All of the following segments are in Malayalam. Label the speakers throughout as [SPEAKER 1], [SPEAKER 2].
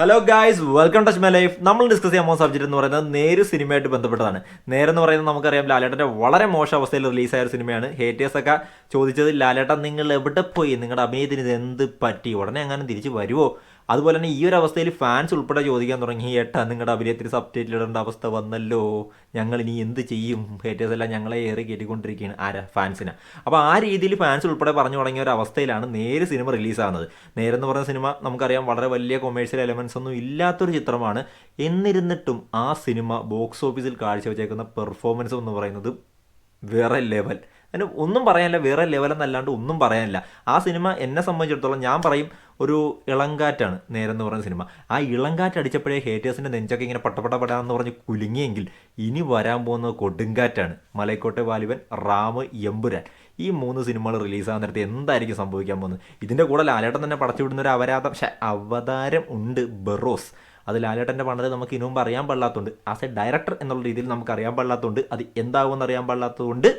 [SPEAKER 1] Hello guys, welcome touch my life. നമ്മൾ ഡിസ്കസ് ചെയ്യാൻ പോകുന്ന സബ്ജക്റ്റ് എന്ന് പറയുന്നത് നേര് സിനിമയായിട്ട് ബന്ധപ്പെട്ടതാണ്. നേരെന്ന് പറയുന്നത് നമുക്കറിയാം ലാലേട്ടൻ്റെ വളരെ മോശം അവസ്ഥയിൽ റിലീസായ ഒരു സിനിമയാണ്. ഹേറ്റേഴ്സൊക്കെ ചോദിച്ചത് ലാലേട്ടൻ നിങ്ങൾ എവിടെ പോയി, നിങ്ങളുടെ അഭിനയത്തിന് ഇത് എന്ത് പറ്റി, ഉടനെ എങ്ങനെ തിരിച്ച് വരുമോ? അതുപോലെ തന്നെ ഈ ഒരു അവസ്ഥയിൽ ഫാൻസ് ഉൾപ്പെടെ ചോദിക്കാൻ തുടങ്ങി, ഏട്ടാ നിങ്ങളുടെ അഭിനയത്തിന് സബ് ടൈറ്റിൽ ഇടേണ്ട അവസ്ഥ വന്നല്ലോ, ഞങ്ങൾ ഇനി എന്ത് ചെയ്യും? ഹേറ്റേഴ്സ് എല്ലാം ഞങ്ങളെ ഏറി കയറ്റിക്കൊണ്ടിരിക്കുകയാണ്. ആരാ? ഫാൻസിനെ. അപ്പോൾ ആ രീതിയിൽ ഫാൻസ് ഉൾപ്പെടെ പറഞ്ഞു തുടങ്ങിയ ഒരു അവസ്ഥയിലാണ് നേര് സിനിമ റിലീസാകുന്നത്. നേരെന്ന് പറയുന്ന സിനിമ നമുക്കറിയാം വളരെ വലിയ കൊമേഴ്ഷ്യൽ എലമെൻസ് ഒന്നും ഇല്ലാത്തൊരു ചിത്രമാണ്. എന്നിരുന്നിട്ടും ആ സിനിമ ബോക്സ് ഓഫീസിൽ കാഴ്ചവെച്ചേക്കുന്ന പെർഫോമൻസ് എന്ന് പറയുന്നത് വേറെ ലെവൽ. അതിന് ഒന്നും പറയാനില്ല, വേറെ ലെവൽ എന്നല്ലാണ്ട് ഒന്നും പറയാനില്ല. ആ സിനിമ എന്നെ സംബന്ധിച്ചിടത്തോളം ഞാൻ പറയും ഒരു ഇളങ്കാറ്റാണ് നേരെന്ന് പറയുന്ന സിനിമ. ആ ഇളങ്കാറ്റ് അടിച്ചപ്പോഴേ ഹേറ്റേഴ്സിൻ്റെ നെഞ്ചൊക്കെ ഇങ്ങനെ പട്ടപ്പെടാന്ന് പറഞ്ഞ് കുലുങ്ങിയെങ്കിൽ ഇനി വരാൻ പോകുന്നത് കൊടുങ്കാറ്റാണ്. മലൈക്കോട്ടെ വാലിബൻ, റാം, എമ്പുരാൻ, ഈ 3 സിനിമകൾ റിലീസാകാൻ നേരത്തെ എന്തായിരിക്കും സംഭവിക്കാൻ പോകുന്നത്? ഇതിൻ്റെ കൂടെ ലാലേട്ടൻ തന്നെ പടച്ചുവിടുന്ന ഒരു അവതാരം ഉണ്ട്, ബെറോസ്. അത് ലാലേട്ടൻ്റെ പണ്ടത് നമുക്ക് ഇനി മുമ്പ് അറിയാൻ പാടില്ലാത്തതുകൊണ്ട്, ആസ് എ ഡയറക്ടർ എന്നുള്ള രീതിയിൽ നമുക്ക് അറിയാൻ പാടില്ലാത്തതുകൊണ്ട്, അത് എന്താകുമെന്ന് അറിയാൻ പാടില്ലാത്തതുകൊണ്ട്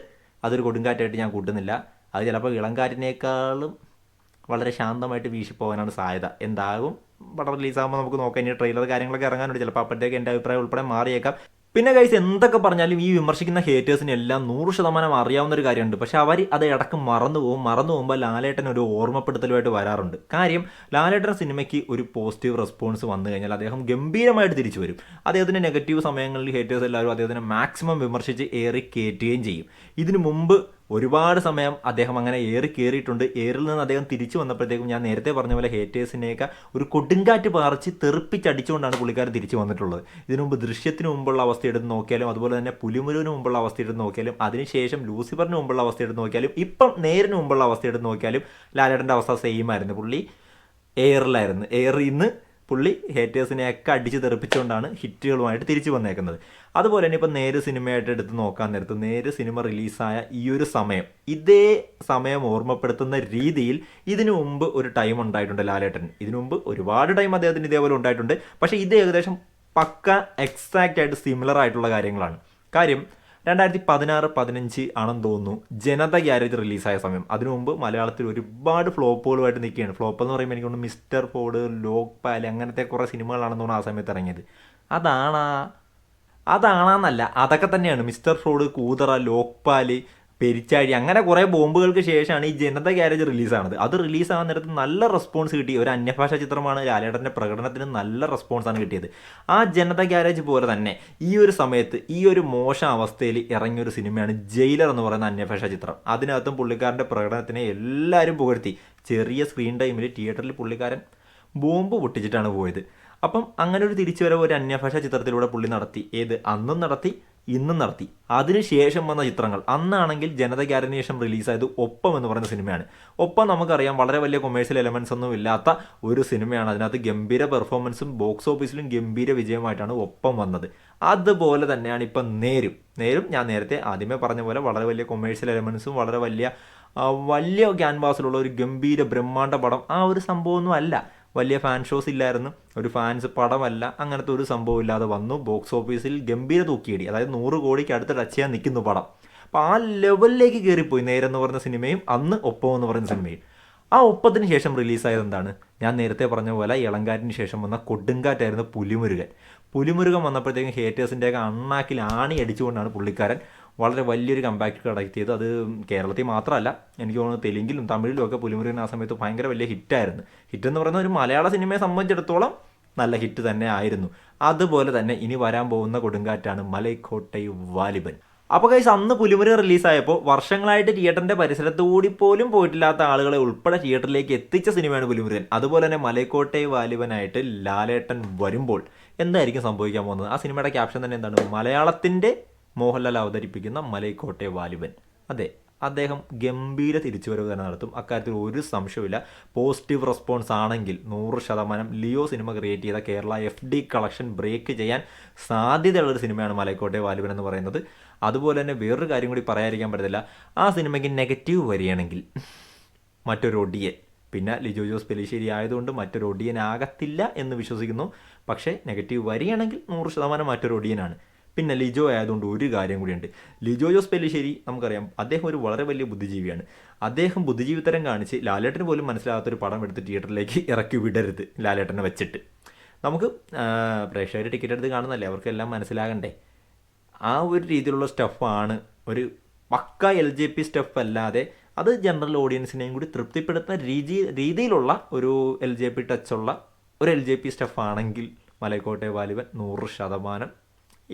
[SPEAKER 1] അതൊരു കൊടുങ്കാറ്റായിട്ട് ഞാൻ കൂട്ടുന്നില്ല. അത് ചിലപ്പോൾ ഇളങ്കാറ്റിനേക്കാളും വളരെ ശാന്തമായിട്ട് വീശിപ്പോകാനാണ് സാധ്യത. എന്താകും പടം റിലീസാകുമ്പോൾ നമുക്ക് നോക്കാം. ഇനി ട്രെയിലർ കാര്യങ്ങളൊക്കെ ഇറങ്ങാനുണ്ട്, ചിലപ്പോൾ അപ്പോഴത്തേക്ക് എൻ്റെ അഭിപ്രായം ഉൾപ്പെടെ മാറിയേക്കാം. പിന്നെ ഗൈസ്, എന്തൊക്കെ പറഞ്ഞാലും ഈ വിമർശിക്കുന്ന ഹേറ്റേഴ്സിന് എല്ലാം 100% അറിയാവുന്ന ഒരു കാര്യമുണ്ട്. പക്ഷെ അവർ അത് ഇടക്ക് മറന്നു പോകുമ്പോൾ ലാലേട്ടൻ ഒരു ഓർമ്മപ്പെടുത്തലുമായിട്ട് വരാറുണ്ട്. കാര്യം, ലാലേട്ടൻ സിനിമയ്ക്ക് ഒരു പോസിറ്റീവ് റെസ്പോൺസ് വന്നു കഴിഞ്ഞാൽ അദ്ദേഹം ഗംഭീരമായിട്ട് തിരിച്ചു വരും. അദ്ദേഹത്തിൻ്റെ നെഗറ്റീവ് സമയങ്ങളിൽ ഹേറ്റേഴ്സ് എല്ലാവരും അദ്ദേഹത്തിനെ മാക്സിമം വിമർശിച്ച് ഏറി കയറ്റുകയും ചെയ്യും. ഇതിനു മുമ്പ് ഒരുപാട് സമയം അദ്ദേഹം അങ്ങനെ ഏറി കയറിയിട്ടുണ്ട്. ഏറിൽ നിന്ന് അദ്ദേഹം തിരിച്ചു വന്നപ്പോഴത്തേക്കും ഞാൻ നേരത്തെ പറഞ്ഞ പോലെ ഹേറ്റേഴ്സിനെയൊക്കെ ഒരു കൊടുങ്കാറ്റ് പാറിച്ച് തെറിപ്പിച്ചടിച്ചുകൊണ്ടാണ് പുള്ളിക്കാരൻ തിരിച്ചു വന്നിട്ടുള്ളത്. ഇതിനു മുമ്പ് ദൃശ്യത്തിന് മുമ്പുള്ള അവസ്ഥ എടുത്ത് നോക്കിയാലും, അതുപോലെ തന്നെ പുലിമുരുവിന് മുമ്പുള്ള അവസ്ഥ എടുത്ത് നോക്കിയാലും, അതിനുശേഷം ലൂസിഫറിന് മുമ്പുള്ള അവസ്ഥ എടുത്ത് നോക്കിയാലും, ഇപ്പം നേരിന് മുമ്പുള്ള അവസ്ഥ എടുത്ത് നോക്കിയാലും ലാലേട്ടൻ്റെ അവസ്ഥ സെയിം ആയിരുന്നു. പുള്ളി എയറിലായിരുന്നു. എയറിൽ നിന്ന് പുള്ളി ഹേറ്റേഴ്സിനെയൊക്കെ അടിച്ച് തെറിപ്പിച്ചുകൊണ്ടാണ് ഹിറ്റുകളുമായിട്ട് തിരിച്ചു വന്നേക്കുന്നത്. അതുപോലെ തന്നെ ഇപ്പം നേര് സിനിമയായിട്ട് എടുത്ത് നോക്കാൻ നേരത്ത് നേര് സിനിമ റിലീസായ ഈ ഒരു സമയം, ഇതേ സമയം ഓർമ്മപ്പെടുത്തുന്ന രീതിയിൽ ഇതിനു മുമ്പ് ഒരു ടൈം ഉണ്ടായിട്ടുണ്ട് ലാലേട്ടൻ. ഇതിനു മുമ്പ് ഒരുപാട് ടൈം അദ്ദേഹത്തിന് ഇതേപോലെ ഉണ്ടായിട്ടുണ്ട്. പക്ഷേ ഇത് ഏകദേശം പക്ക എക്സാക്റ്റ് ആയിട്ട് സിമിലർ ആയിട്ടുള്ള കാര്യങ്ങളാണ്. കാര്യം, 2016-15 ആണെന്ന് തോന്നുന്നു ജനത ഗ്യാരേജ് റിലീസായ സമയം. അതിനു മുമ്പ് മലയാളത്തിൽ ഒരുപാട് ഫ്ലോപ്പുകളുമായിട്ട് നിൽക്കുകയാണ്. ഫ്ലോപ്പ് എന്ന് പറയുമ്പോൾ എനിക്ക് തോന്നുന്നു മിസ്റ്റർ ഫോർഡ്, ലോക്പാൽ, അങ്ങനത്തെ കുറേ സിനിമകളാണെന്ന് തോന്നുന്നു ആ സമയത്ത് ഇറങ്ങിയത്. അതാണെന്നല്ല, അതൊക്കെ തന്നെയാണ്. മിസ്റ്റർ ഫ്രോഡ്, കൂതറ, ലോക്പാല്, പെരിച്ചാഴി, അങ്ങനെ കുറേ ബോംബുകൾക്ക് ശേഷമാണ് ഈ ജനത ഗ്യാരേജ് റിലീസാണത്. അത് റിലീസാകാൻ നേരത്ത് നല്ല റെസ്പോൺസ് കിട്ടി. ഒരു അന്യഭാഷാ ചിത്രമാണ്. ലാലേട്ടൻ്റെ പ്രകടനത്തിന് നല്ല റെസ്പോൺസാണ് കിട്ടിയത്. ആ ജനത ഗ്യാരേജ് പോലെ തന്നെ ഈ ഒരു സമയത്ത് ഈ ഒരു മോശം അവസ്ഥയിൽ ഇറങ്ങിയൊരു സിനിമയാണ് ജയിലർ എന്ന് പറയുന്ന അന്യഭാഷാ ചിത്രം. അതിനകത്തും പുള്ളിക്കാരൻ്റെ പ്രകടനത്തിനെ എല്ലാവരും പുകഴ്ത്തി. ചെറിയ സ്ക്രീൻ ടൈമിൽ തിയേറ്ററിൽ പുള്ളിക്കാരൻ ബോംബ് പൊട്ടിച്ചിട്ടാണ് പോയത്. അപ്പം അങ്ങനെ ഒരു തിരിച്ചുവരവ് ഒരു അന്യഭാഷാ ചിത്രത്തിലൂടെ പുള്ളി നടത്തി. അന്നും നടത്തി, ഇന്നും നടത്തി. അതിനുശേഷം വന്ന ചിത്രങ്ങൾ, അന്നാണെങ്കിൽ ജനത ഗ്യാരേജിന് ശേഷം റിലീസായത് ഒപ്പം എന്ന് പറയുന്ന സിനിമയാണ്. ഒപ്പം നമുക്കറിയാം വളരെ വലിയ കൊമേഴ്ഷ്യൽ എലമെൻസ് ഒന്നും ഇല്ലാത്ത ഒരു സിനിമയാണ്. അതിനകത്ത് ഗംഭീര പെർഫോമൻസും ബോക്സ് ഓഫീസിലും ഗംഭീര വിജയമായിട്ടാണ് ഒപ്പം വന്നത്. അതുപോലെ തന്നെയാണ് ഇപ്പം നേരും ഞാൻ നേരത്തെ ആദ്യമേ പറഞ്ഞ പോലെ വളരെ വലിയ കൊമേഴ്ഷ്യൽ എലമെൻസും വളരെ വലിയ ക്യാൻവാസിലുള്ള ഒരു ഗംഭീര ബ്രഹ്മാണ്ഡ പടം ആ ഒരു സംഭവമൊന്നും അല്ല. വലിയ ഫാൻ ഷോസ് ഇല്ലായിരുന്നു, ഒരു ഫാൻസ് പടമല്ല, അങ്ങനത്തെ ഒരു സംഭവം ഇല്ലാതെ വന്നു. ബോക്സ് ഓഫീസിൽ ഗംഭീര തൂക്കിയിടി. അതായത് 100 കോടിക്ക് അടുത്ത് ടച്ച് ചെയ്യാൻ നിൽക്കുന്നു പടം. അപ്പോൾ ആ ലെവലിലേക്ക് കയറിപ്പോയി നേരെന്ന് പറയുന്ന സിനിമയും അന്ന് ഒപ്പം എന്ന് പറയുന്ന സിനിമയും. ആ ഒപ്പത്തിന് ശേഷം റിലീസായത് എന്താണ്? ഞാൻ നേരത്തെ പറഞ്ഞ പോലെ ഇളങ്കാറ്റിന് ശേഷം വന്ന കൊടുങ്കാറ്റായിരുന്നു പുലിമുരുകൻ വന്നപ്പോഴത്തേക്കും ഹേറ്റേഴ്സിൻ്റെയൊക്കെ അണ്ണാക്കിൽ ആണി അടിച്ചുകൊണ്ടാണ് പുള്ളിക്കാരൻ വളരെ വലിയൊരു കമ്പാക്ട് കണക്ട് ചെയ്ത്. അത് കേരളത്തിൽ മാത്രമല്ല, എനിക്ക് തോന്നുന്നു തെലുങ്കിലും തമിഴിലും ഒക്കെ പുലിമുരുകൻ ആ സമയത്ത് ഭയങ്കര വലിയ ഹിറ്റായിരുന്നു. ഹിറ്റെന്ന് പറയുന്ന ഒരു മലയാള സിനിമയെ സംബന്ധിച്ചിടത്തോളം നല്ല ഹിറ്റ് തന്നെ ആയിരുന്നു. അതുപോലെ തന്നെ ഇനി വരാൻ പോകുന്ന കൊടുങ്കാറ്റാണ് മലൈക്കോട്ടൈ വാലിബൻ. അപ്പോൾ ഗൈസ്, അന്ന് പുലിമുരുകൻ റിലീസായപ്പോൾ വർഷങ്ങളായിട്ട് തിയേറ്ററിൻ്റെ പരിസരത്തുകൂടി പോലും പോയിട്ടില്ലാത്ത ആളുകളെ ഉൾപ്പെടെ തിയേറ്ററിലേക്ക് എത്തിച്ച സിനിമയാണ് പുലിമുരുകൻ. അതുപോലെ തന്നെ മലൈക്കോട്ടൈ വാലിബനായിട്ട് ലാലേട്ടൻ വരുമ്പോൾ എന്തായിരിക്കും സംഭവിക്കാൻ പോകുന്നത്? ആ സിനിമയുടെ ക്യാപ്ഷൻ തന്നെ എന്താണ്? മലയാളത്തിൻ്റെ മോഹൻലാൽ അവതരിപ്പിക്കുന്ന മലൈക്കോട്ടെ വാലിബൻ. അതെ, അദ്ദേഹം ഗംഭീര തിരിച്ചുവരവ് തന്നെ നടത്തും. അക്കാര്യത്തിൽ ഒരു സംശയമില്ല. പോസിറ്റീവ് റെസ്പോൺസ് ആണെങ്കിൽ 100% ലിയോ സിനിമ ക്രിയേറ്റ് ചെയ്ത കേരള FD കളക്ഷൻ ബ്രേക്ക് ചെയ്യാൻ സാധ്യതയുള്ളൊരു സിനിമയാണ് മലൈക്കോട്ടെ വാലിബൻ എന്ന് പറയുന്നത്. അതുപോലെ തന്നെ വേറൊരു കാര്യം കൂടി പറയാതിരിക്കാൻ പറ്റത്തില്ല. ആ സിനിമയ്ക്ക് നെഗറ്റീവ് വരികയാണെങ്കിൽ മറ്റൊരു ഒടിയൻ, പിന്നെ ലിജോ ജോസ് പെല്ലിശ്ശേരി ആയതുകൊണ്ട് മറ്റൊരു ഒടിയൻ ആകത്തില്ല എന്ന് വിശ്വസിക്കുന്നു. പക്ഷേ നെഗറ്റീവ് വരികയാണെങ്കിൽ 100% മറ്റൊരു ഒടിയനാണ്. പിന്നെ ലിജോ ആയതുകൊണ്ട് ഒരു കാര്യം കൂടിയുണ്ട്. ലിജോ ജോസ് പെല്ലിശ്ശേരി നമുക്കറിയാം, അദ്ദേഹം ഒരു വളരെ വലിയ ബുദ്ധിജീവിയാണ്. അദ്ദേഹം ബുദ്ധിജീവിത്തരം കാണിച്ച് ലാലേട്ടന് പോലും മനസ്സിലാകാത്തൊരു പടം എടുത്ത് തിയേറ്ററിലേക്ക് ഇറക്കി വിടരുത് ലാലേട്ടനെ വെച്ചിട്ട്. നമുക്ക് പ്രേക്ഷകർ ടിക്കറ്റ് എടുത്ത് കാണുന്നല്ലേ, അവർക്കെല്ലാം മനസ്സിലാകണ്ടേ. ആ ഒരു രീതിയിലുള്ള സ്റ്റഫാണ്, ഒരു പക്ക LJP സ്റ്റഫ് അല്ലാതെ അത് ജനറൽ ഓഡിയൻസിനെയും കൂടി തൃപ്തിപ്പെടുത്തുന്ന രീതിയിലുള്ള ഒരു LJP ടച്ചുള്ള ഒരു LJP സ്റ്റഫാണെങ്കിൽ മലൈക്കോട്ടെ വാലിബൻ 100%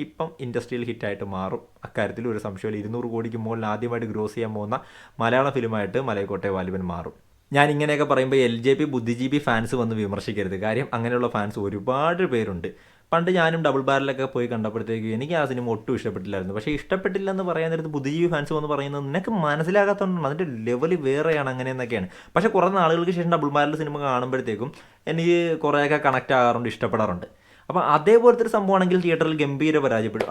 [SPEAKER 1] ഇപ്പം ഇൻഡസ്ട്രിയൽ ഹിറ്റായിട്ട് മാറും. അക്കാര്യത്തിൽ ഒരു സംശയമില്ല. 200 കോടിക്ക് മുകളിൽ ആദ്യമായിട്ട് ഗ്രോസ് ചെയ്യാൻ പോകുന്ന മലയാള ഫിലിമായിട്ട് മലൈക്കോട്ടെ വാലിബൻ മാറും. ഞാൻ ഇങ്ങനെയൊക്കെ പറയുമ്പോൾ LJP ബുദ്ധിജീവി ഫാൻസ് വന്ന് വിമർശിക്കരുത്. കാര്യം അങ്ങനെയുള്ള ഫാൻസ് ഒരുപാട് പേരുണ്ട്. പണ്ട് ഞാനും ഡബിൾ ബാരലൊക്കെ പോയി കണ്ടപ്പോഴത്തേക്ക് എനിക്ക് ആ സിനിമ ഒട്ടും ഇഷ്ടപ്പെട്ടില്ലായിരുന്നു. പക്ഷേ ഇഷ്ടപ്പെട്ടില്ല എന്ന് പറയാൻ നേരത്ത് ബുദ്ധിജീവി ഫാൻസ് വന്ന് പറയുന്നത് നിനക്ക് മനസ്സിലാകാത്തതുകൊണ്ടാണ്, അതിൻ്റെ ലെവൽ വേറെയാണ് അങ്ങനെയെന്നൊക്കെയാണ്. പക്ഷേ കുറേ നാളുകൾക്ക് ശേഷം ഡബിൾ ബാരൽ സിനിമ കാണുമ്പോഴത്തേക്കും എനിക്ക് കുറേയൊക്കെ കണക്റ്റ് ആകാറുണ്ട്, ഇഷ്ടപ്പെടാറുണ്ട്. അപ്പോൾ അതേപോലത്തെ ഒരു സംഭവമാണെങ്കിൽ തിയേറ്ററിൽ ഗംഭീര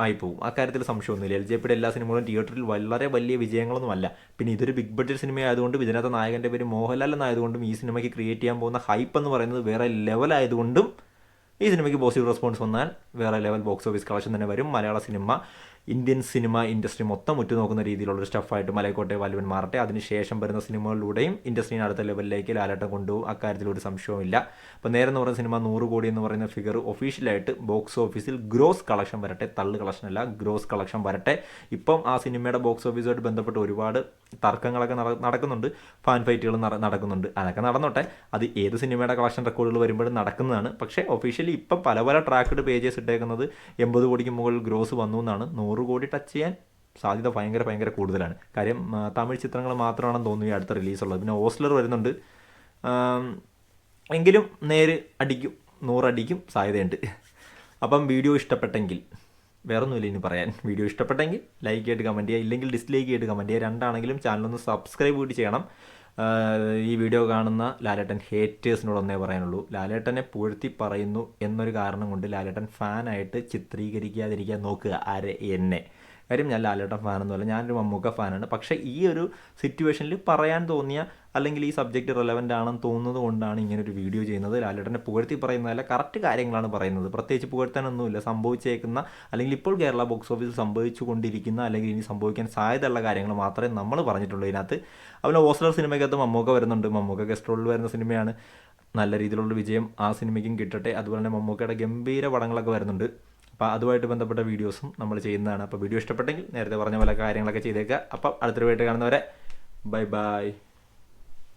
[SPEAKER 1] ആയിപ്പോവും. അക്കാര്യത്തിൽ സംശയമൊന്നുമില്ല. LJPയുടെ എല്ലാ സിനിമകളും തിയേറ്ററിൽ വളരെ വലിയ വിജയങ്ങളൊന്നുമല്ല. പിന്നെ ഇതൊരു ബിഗ് ബഡ്ജറ്റ് സിനിമ ആയതുകൊണ്ട് ഇതിനകത്ത് നായകൻ്റെ പേര് മോഹൻലാൽ എന്നായതുകൊണ്ടും ഈ സിനിമയ്ക്ക് ക്രിയേറ്റ് ചെയ്യാൻ പോകുന്ന ഹൈപ്പ് എന്ന് പറയുന്നത് വേറെ ലെവലായതുകൊണ്ടും ഈ സിനിമയ്ക്ക് പോസിറ്റീവ് റെസ്പോൺസ് വന്നാൽ വേറെ ലെവൽ ബോക്സ് ഓഫീസ് കളക്ഷൻ തന്നെ വരും. മലയാള സിനിമ, ഇന്ത്യൻ സിനിമ ഇൻഡസ്ട്രി മൊത്തം ഉറ്റുനോക്കുന്ന രീതിയിലുള്ളൊരു സ്റ്റഫായിട്ട് മലൈക്കോട്ടെ വാലിബൻ മാറട്ടെ. അതിനുശേഷം വരുന്ന സിനിമകളിലൂടെയും ഇൻഡസ്ട്രീനെ അടുത്ത ലെവലിലേക്ക് ലാലേട്ടൻ കൊണ്ടുപോകും. അക്കാര്യത്തിലൊരു സംശയവുമില്ല. അപ്പോൾ നേരെ എന്ന് പറയുന്ന സിനിമ 100 കോടി എന്ന് പറയുന്ന ഫിഗർ ഒഫീഷ്യലായിട്ട് ബോക്സ് ഓഫീസിൽ ഗ്രോസ് കളക്ഷൻ വരട്ടെ, തള്ളു കളക്ഷനല്ല, ഗ്രോസ് കളക്ഷൻ വരട്ടെ. ഇപ്പം ആ സിനിമയുടെ ബോക്സ് ഓഫീസുമായിട്ട് ബന്ധപ്പെട്ട് ഒരുപാട് തർക്കങ്ങളൊക്കെ നടക്കുന്നുണ്ട്, ഫാൻ ഫൈറ്റുകൾ നടക്കുന്നുണ്ട്. അതൊക്കെ നടന്നോട്ടെ, അത് ഏത് സിനിമയുടെ കളക്ഷൻ റെക്കോർഡുകൾ വരുമ്പോഴും നടക്കുന്നതാണ്. പക്ഷേ ഒഫീഷ്യലി ഇപ്പം പല ട്രാക്ക്ഡ് പേജസ് ഇട്ടേക്കുന്നത് 80 കോടിക്ക് മുകളിൽ ഗ്രോസ് വന്നു എന്നാണ്. 100 കോടി ടച്ച് ചെയ്യാൻ സാധ്യത ഭയങ്കര കൂടുതലാണ്. കാര്യം തമിഴ് ചിത്രങ്ങൾ മാത്രമാണെന്ന് തോന്നുന്നു ഈ അടുത്ത റിലീസുള്ളത്. പിന്നെ ഓസ്ലർ വരുന്നുണ്ട്. എങ്കിലും നേര് അടിക്കും, 100 അടിക്കും സാധ്യതയുണ്ട്. അപ്പം വീഡിയോ ഇഷ്ടപ്പെട്ടെങ്കിൽ, വേറൊന്നുമില്ല ഇനി പറയാൻ. വീഡിയോ ഇഷ്ടപ്പെട്ടെങ്കിൽ ലൈക്ക് ചെയ്തിട്ട് കമൻറ്റ് ചെയ്യുക, ഇല്ലെങ്കിൽ ഡിസ്ലൈക്ക് ചെയ്തിട്ട് കമൻറ്റ് ചെയ്യുക. രണ്ടാണെങ്കിലും ചാനലൊന്ന് സബ്സ്ക്രൈബ് കൂടി ചെയ്യണം. ഈ വീഡിയോ കാണുന്ന ലാലേട്ടൻ ഹേറ്റേഴ്സിനോട് ഒന്നേ പറയാനുള്ളൂ, ലാലേട്ടനെ പുകഴ്ത്തി പറയുന്നു എന്നൊരു കാരണം കൊണ്ട് ലാലേട്ടൻ ഫാനായിട്ട് ചിത്രീകരിക്കാതിരിക്കാൻ നോക്കുക. എന്നെ കാര്യം ഞാൻ ലാലേട്ടൻ ഫാനൊന്നുമല്ല, ഞാനൊരു മമ്മൂക്ക ഫാനാണ്. പക്ഷേ ഈ ഒരു സിറ്റുവേഷനിൽ പറയാൻ തോന്നിയ അല്ലെങ്കിൽ ഈ സബ്ജക്റ്റ് റെലവൻ്റ് ആണെന്ന് തോന്നുന്നത് കൊണ്ടാണ് ഇങ്ങനൊരു വീഡിയോ ചെയ്യുന്നത്. ലാലേട്ടനെ പുകഴ്ത്തി പറയുന്നതല്ല, കറക്റ്റ് കാര്യങ്ങളാണ് പറയുന്നത്. പ്രത്യേകിച്ച് പുകഴ്ത്താനൊന്നുമില്ല. സംഭവിച്ചേക്കുന്ന അല്ലെങ്കിൽ ഇപ്പോൾ കേരള ബോക്സ് ഓഫീസിൽ സംഭവിച്ചു കൊണ്ടിരിക്കുന്ന അല്ലെങ്കിൽ ഇനി സംഭവിക്കാൻ സാധ്യതയുള്ള കാര്യങ്ങൾ മാത്രമേ നമ്മൾ പറഞ്ഞിട്ടുള്ളൂ ഇതിനകത്ത്. അതുപോലെ ഓസ്ലർ സിനിമയ്ക്കകത്ത് മമ്മൂക്ക വരുന്നുണ്ട്. മമ്മൂക്ക ഗസ്റ്റ് റോളിൽ വരുന്ന സിനിമയാണ്. നല്ല രീതിയിലുള്ള വിജയം ആ സിനിമയ്ക്കും കിട്ടട്ടെ. അതുപോലെ തന്നെ മമ്മൂക്കയുടെ ഗംഭീര പടങ്ങളൊക്കെ വരുന്നുണ്ട്. അപ്പോൾ അതുമായിട്ട് ബന്ധപ്പെട്ട വീഡിയോസും നമ്മൾ ചെയ്യുന്നതാണ്. അപ്പോൾ വീഡിയോ ഇഷ്ടപ്പെട്ടെങ്കിൽ നേരത്തെ പറഞ്ഞ പോലെ കാര്യങ്ങളൊക്കെ ചെയ്തേക്കുക. അപ്പം അടുത്തൊരു വീഡിയോ കാണുന്നവരെ ബൈ.